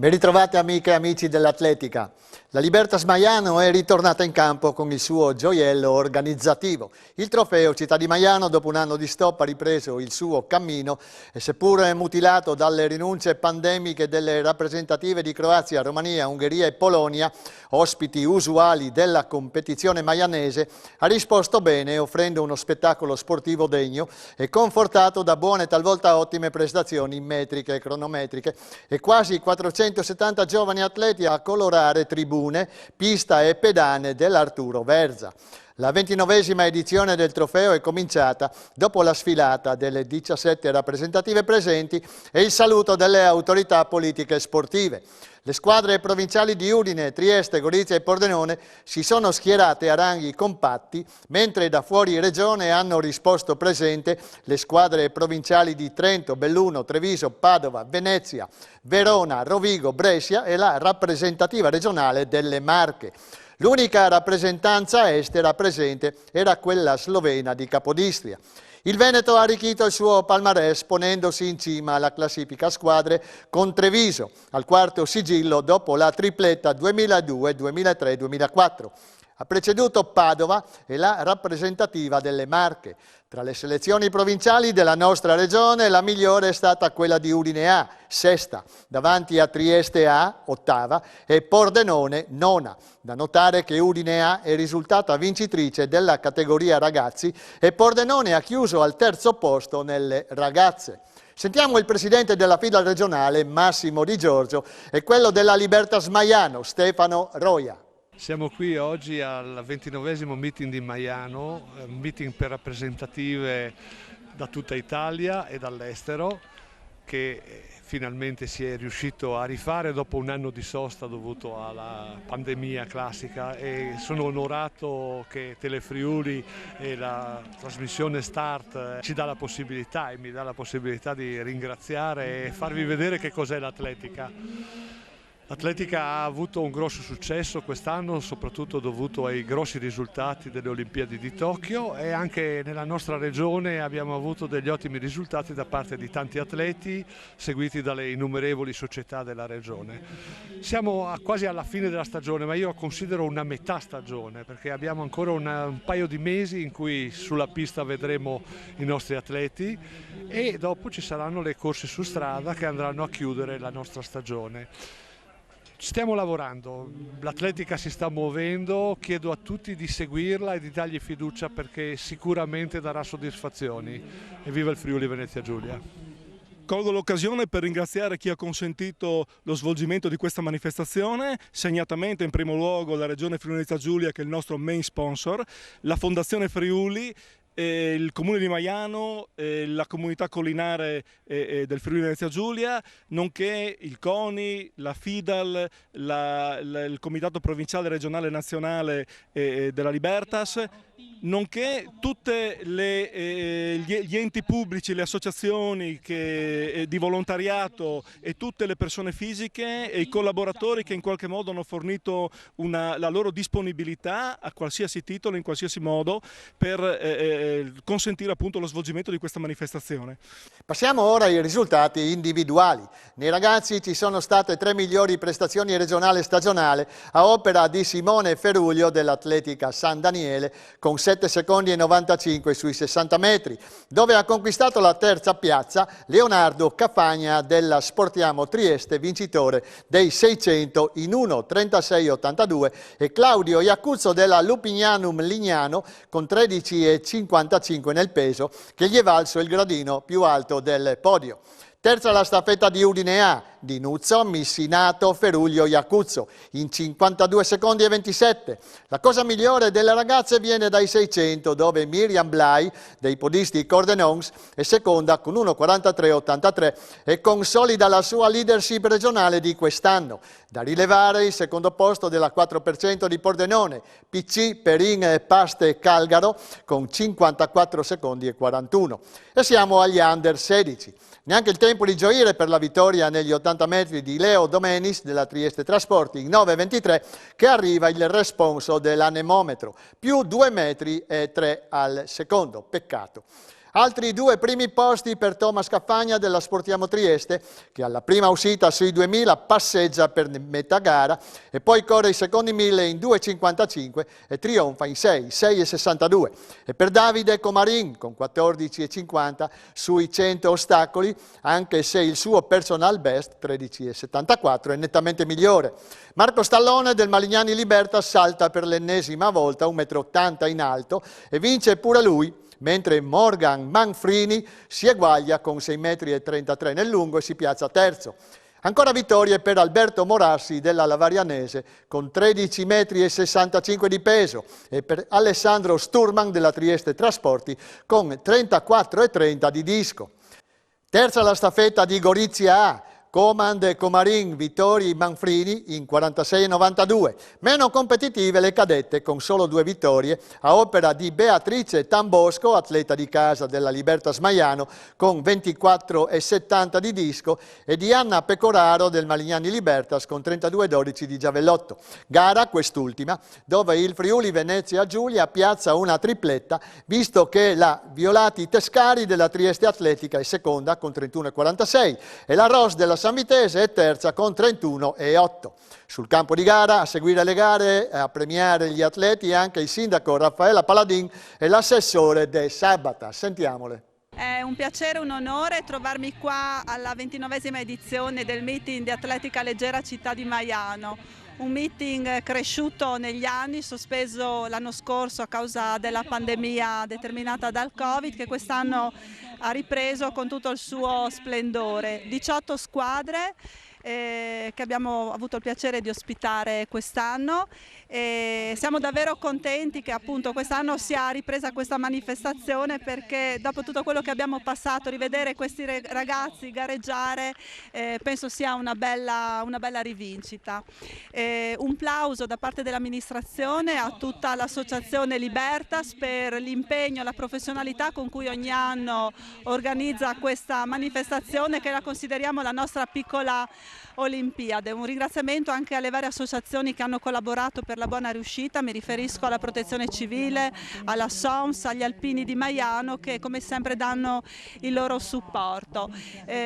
Ben ritrovate amiche e amici dell'atletica. La Libertas Maiano è ritornata in campo con il suo gioiello organizzativo. Il trofeo Città di Maiano, dopo un anno di stop, ha ripreso il suo cammino e, seppur mutilato dalle rinunce pandemiche delle rappresentative di Croazia, Romania, Ungheria e Polonia, ospiti usuali della competizione maianese, ha risposto bene, offrendo uno spettacolo sportivo degno e confortato da buone, talvolta ottime prestazioni metriche e cronometriche e quasi 470 giovani atleti a colorare tribune, pista e pedane dell'Arturo Verza. La 29esima edizione del trofeo è cominciata dopo la sfilata delle 17 rappresentative presenti e il saluto delle autorità politiche e sportive. Le squadre provinciali di Udine, Trieste, Gorizia e Pordenone si sono schierate a ranghi compatti, mentre da fuori regione hanno risposto presente le squadre provinciali di Trento, Belluno, Treviso, Padova, Venezia, Verona, Rovigo, Brescia e la rappresentativa regionale delle Marche. L'unica rappresentanza estera presente era quella slovena di Capodistria. Il Veneto ha arricchito il suo palmarès ponendosi in cima alla classifica a squadre con Treviso, al quarto sigillo dopo la tripletta 2002, 2003, 2004. Ha preceduto Padova e la rappresentativa delle Marche. Tra le selezioni provinciali della nostra regione la migliore è stata quella di Udine A, sesta, davanti a Trieste A, ottava, e Pordenone, nona. Da notare che Udine A è risultata vincitrice della categoria ragazzi e Pordenone ha chiuso al terzo posto nelle ragazze. Sentiamo il presidente della FIDAL regionale, Massimo Di Giorgio, e quello della Libertas Maiano, Stefano Roia. Siamo qui oggi al 29esimo meeting di Maiano, meeting per rappresentative da tutta Italia e dall'estero, che finalmente si è riuscito a rifare dopo un anno di sosta dovuto alla pandemia classica, e sono onorato che Telefriuli e la trasmissione Start ci dà la possibilità e mi dà la possibilità di ringraziare e farvi vedere che cos'è l'atletica. L'atletica ha avuto un grosso successo quest'anno, soprattutto dovuto ai grossi risultati delle Olimpiadi di Tokyo, e anche nella nostra regione abbiamo avuto degli ottimi risultati da parte di tanti atleti seguiti dalle innumerevoli società della regione. Siamo quasi alla fine della stagione, ma io considero una metà stagione, perché abbiamo ancora un paio di mesi in cui sulla pista vedremo i nostri atleti e dopo ci saranno le corse su strada che andranno a chiudere la nostra stagione. Stiamo lavorando, l'atletica si sta muovendo, chiedo a tutti di seguirla e di dargli fiducia perché sicuramente darà soddisfazioni. E viva il Friuli Venezia Giulia! Colgo l'occasione per ringraziare chi ha consentito lo svolgimento di questa manifestazione, segnatamente in primo luogo la Regione Friuli Venezia Giulia, che è il nostro main sponsor, la Fondazione Friuli, il Comune di Maiano, la comunità collinare del Friuli Venezia Giulia, nonché il CONI, la FIDAL, il Comitato Provinciale Regionale Nazionale della Libertas, nonché tutti gli enti pubblici, le associazioni di volontariato e tutte le persone fisiche e i collaboratori che in qualche modo hanno fornito la loro disponibilità a qualsiasi titolo, in qualsiasi modo, per consentire appunto lo svolgimento di questa manifestazione. Passiamo ora ai risultati individuali. Nei ragazzi ci sono state 3 migliori prestazioni regionale e stagionale a opera di Simone Feruglio dell'Atletica San Daniele con 7 secondi e 95 sui 60 metri, dove ha conquistato la terza piazza Leonardo Cafagna della Sportiamo Trieste, vincitore dei 600 in 1:36,82, e Claudio Iacuzzo della Lupignanum Lignano con 13,55 nel peso, che gli è valso il gradino più alto del podio. Terza la staffetta di Udine A, di Nuzzo, Missinato, Feruglio, Iacuzzo, in 52 secondi e 27. La cosa migliore delle ragazze viene dai 600, dove Miriam Blai, dei podisti Cordenons, è seconda con 1:43,83 e consolida la sua leadership regionale di quest'anno. Da rilevare il secondo posto della 4% di Pordenone, PC, Perin, Paste, Calgaro, con 54 secondi e 41. E siamo agli under 16. Neanche il tempo di gioire per la vittoria negli 80 metri di Leo Domenis della Trieste Trasporti in 9:23, che arriva il responso dell'anemometro, più 2,3 metri al secondo. Peccato. Altri 2 primi posti per Thomas Caffagna della Sportiamo Trieste, che alla prima uscita sui 2000 passeggia per metà gara e poi corre i secondi 1000 in 2,55 e trionfa in 6,62. E per Davide Comarin con 14,50 sui 100 ostacoli, anche se il suo personal best, 13,74, è nettamente migliore. Marco Stallone del Malignani Libertas salta per l'ennesima volta 1,80 m in alto e vince pure lui, mentre Morgan Manfrini si eguaglia con 6,33 m nel lungo e si piazza terzo. Ancora vittorie per Alberto Morassi della Lavarianese con 13,65 m di peso e per Alessandro Sturman della Trieste Trasporti con 34,30 m di disco. Terza la staffetta di Gorizia A. Comand Comarin, Vittori Manfrini in 46,92. Meno competitive le cadette con solo 2 vittorie a opera di Beatrice Tambosco, atleta di casa della Libertas Maiano con 24,70 di disco e di Anna Pecoraro del Malignani Libertas con 32,12 di giavellotto. Gara quest'ultima dove il Friuli Venezia Giulia piazza una tripletta visto che la Violati Tescari della Trieste Atletica è seconda con 31,46 e la Ros della San Vitese è terza con 31,8. Sul campo di gara a seguire le gare, a premiare gli atleti anche il sindaco Raffaella Paladin e l'assessore De Sabata. Sentiamole. È un piacere, un onore trovarmi qua alla 29esima edizione del meeting di atletica leggera Città di Maiano. Un meeting cresciuto negli anni, sospeso l'anno scorso a causa della pandemia determinata dal Covid, che quest'anno ha ripreso con tutto il suo splendore. 18 squadre che abbiamo avuto il piacere di ospitare quest'anno e siamo davvero contenti che appunto quest'anno sia ripresa questa manifestazione, perché dopo tutto quello che abbiamo passato, rivedere questi ragazzi gareggiare penso sia una bella rivincita. Un plauso da parte dell'amministrazione a tutta l'associazione Libertas per l'impegno e la professionalità con cui ogni anno organizza questa manifestazione, che la consideriamo la nostra piccola Olimpiade. Un ringraziamento anche alle varie associazioni che hanno collaborato per la buona riuscita, mi riferisco alla Protezione Civile, alla SOMS, agli Alpini di Maiano, che come sempre danno il loro supporto.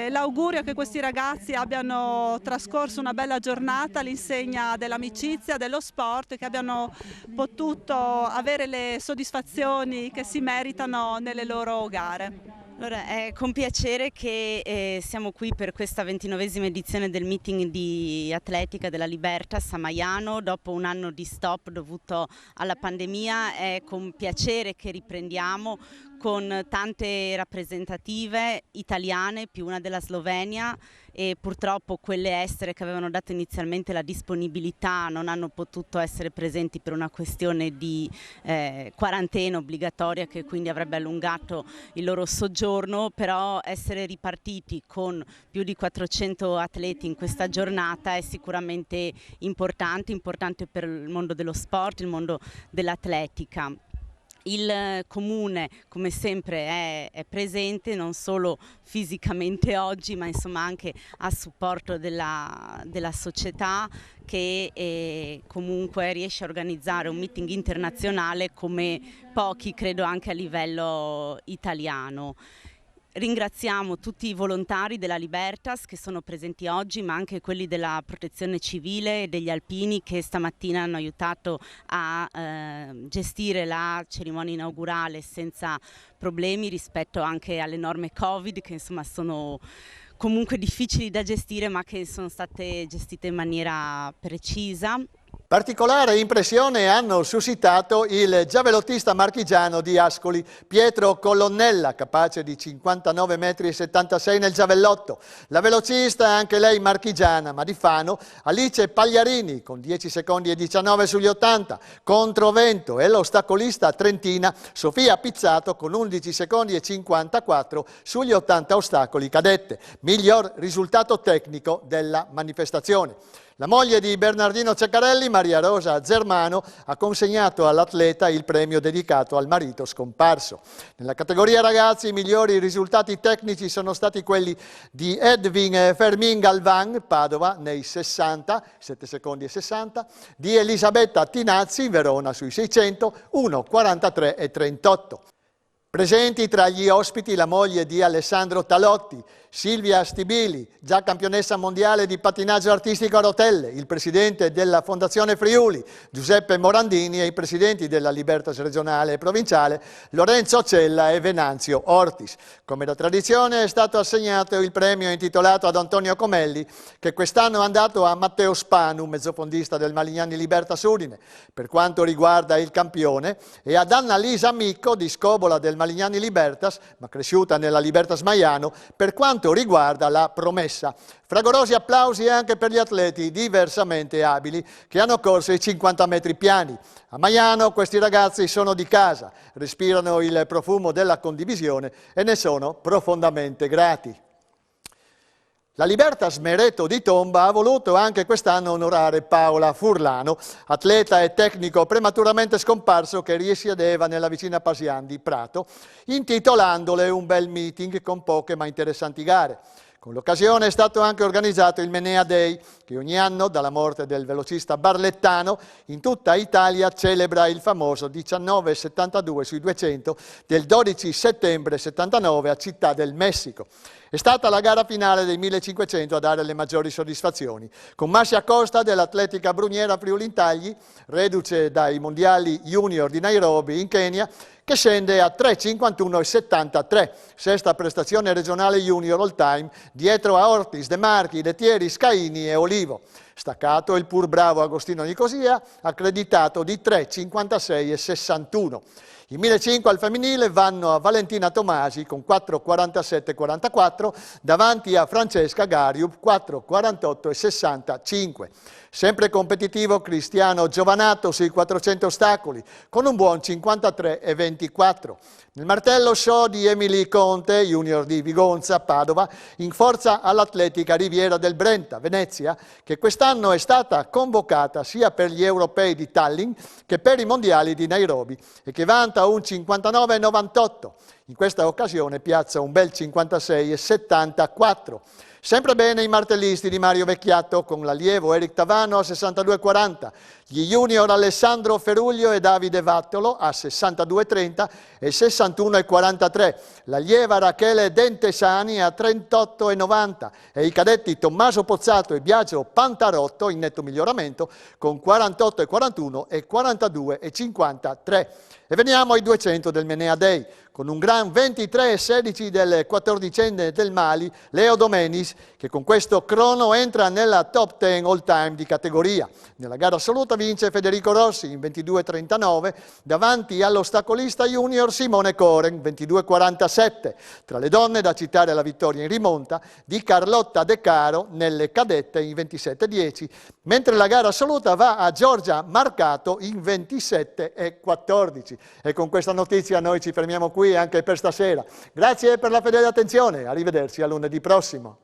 L'augurio è che questi ragazzi abbiano trascorso una bella giornata all'insegna dell'amicizia, dello sport, e che abbiano potuto avere le soddisfazioni che si meritano nelle loro gare. Allora, è con piacere che siamo qui per questa 29esima edizione del meeting di atletica della Libertas a Maiano. Dopo un anno di stop dovuto alla pandemia, è con piacere che riprendiamo con tante rappresentative italiane più una della Slovenia, e purtroppo quelle estere che avevano dato inizialmente la disponibilità non hanno potuto essere presenti per una questione di quarantena obbligatoria, che quindi avrebbe allungato il loro soggiorno. Però essere ripartiti con più di 400 atleti in questa giornata è sicuramente importante per il mondo dello sport, il mondo dell'atletica. Il Comune, come sempre, è presente non solo fisicamente oggi, ma insomma anche a supporto della società, che comunque riesce a organizzare un meeting internazionale come pochi, credo, anche a livello italiano. Ringraziamo tutti i volontari della Libertas che sono presenti oggi, ma anche quelli della Protezione Civile e degli Alpini, che stamattina hanno aiutato a gestire la cerimonia inaugurale senza problemi, rispetto anche alle norme Covid, che insomma sono comunque difficili da gestire, ma che sono state gestite in maniera precisa. Particolare impressione hanno suscitato il giavellottista marchigiano di Ascoli, Pietro Colonnella, capace di 59,76 m nel giavellotto. La velocista, anche lei marchigiana, ma di Fano, Alice Pagliarini, con 10 secondi e 19 sugli 80, controvento, e l'ostacolista trentina Sofia Pizzato, con 11 secondi e 54 sugli 80 ostacoli cadette. Miglior risultato tecnico della manifestazione. La moglie di Bernardino Ceccarelli, Maria Rosa Zermano, ha consegnato all'atleta il premio dedicato al marito scomparso. Nella categoria ragazzi i migliori risultati tecnici sono stati quelli di Edwin Fermin Galvan, Padova, nei 60, 7 secondi e 60, di Elisabetta Tinazzi, Verona, sui 600, 1,43 e 38. Presenti tra gli ospiti la moglie di Alessandro Talotti, Silvia Stibili, già campionessa mondiale di pattinaggio artistico a rotelle, il presidente della Fondazione Friuli, Giuseppe Morandini, e i presidenti della Libertas regionale e provinciale, Lorenzo Cella e Venanzio Ortis. Come da tradizione è stato assegnato il premio intitolato ad Antonio Comelli, che quest'anno è andato a Matteo Spanu, mezzofondista del Malignani Libertas Udine, per quanto riguarda il campione, e ad Annalisa Micco di Scobola del Malignani Libertas, ma cresciuta nella Libertas Maiano, per quanto riguarda la promessa. Fragorosi applausi anche per gli atleti diversamente abili che hanno corso i 50 metri piani. A Maiano questi ragazzi sono di casa, respirano il profumo della condivisione e ne sono profondamente grati. La Libertas Mereto di Tomba ha voluto anche quest'anno onorare Paola Furlano, atleta e tecnico prematuramente scomparso che risiedeva nella vicina Pasian di Prato, intitolandole un bel meeting con poche ma interessanti gare. Con l'occasione è stato anche organizzato il Menea Day, che ogni anno, dalla morte del velocista barlettano, in tutta Italia celebra il famoso 19,72 sui 200 del 12 settembre 79 a Città del Messico. È stata la gara finale dei 1500 a dare le maggiori soddisfazioni, con Massia Costa dell'Atletica Bruniera Friuli Intagli, reduce dai mondiali junior di Nairobi in Kenya, che scende a 3,51,73, sesta prestazione regionale junior all time, dietro a Ortis, De Marchi, Lettieri, Scaini e Olivo. Staccato il pur bravo Agostino Nicosia, accreditato di 3,56,61. I 1.500 al femminile vanno a Valentina Tomasi con 4,47,44 davanti a Francesca Gariub 4,48,65. Sempre competitivo Cristiano Giovanato sui 400 ostacoli con un buon 53,24. Nel martello show di Emily Conte, junior di Vigonza, Padova, in forza all'Atletica Riviera del Brenta, Venezia, che quest'anno è stata convocata sia per gli europei di Tallinn che per i mondiali di Nairobi e che vanta un 59,98. In questa occasione piazza un bel 56,74. Sempre bene i martellisti di Mario Vecchiato con l'allievo Eric Tavano a 62,40, gli junior Alessandro Feruglio e Davide Vattolo a 62,30 e 61,43, l'allieva Rachele Dentesani a 38,90 e i cadetti Tommaso Pozzato e Biagio Pantarotto in netto miglioramento con 48,41 e 42,53. E veniamo ai 200 del Menea Day, con un gran 23,16 del 14enne del Mali, Leo Domenis, che con questo crono entra nella top 10 all time di categoria. Nella gara assoluta vince Federico Rossi in 22,39 davanti all'ostacolista junior Simone Coren, 22,47. Tra le donne da citare la vittoria in rimonta di Carlotta De Caro nelle cadette in 27,10, mentre la gara assoluta va a Giorgia Marcato in 27,14. E con questa notizia noi ci fermiamo qui anche per stasera. Grazie per la fedele attenzione, arrivederci a lunedì prossimo.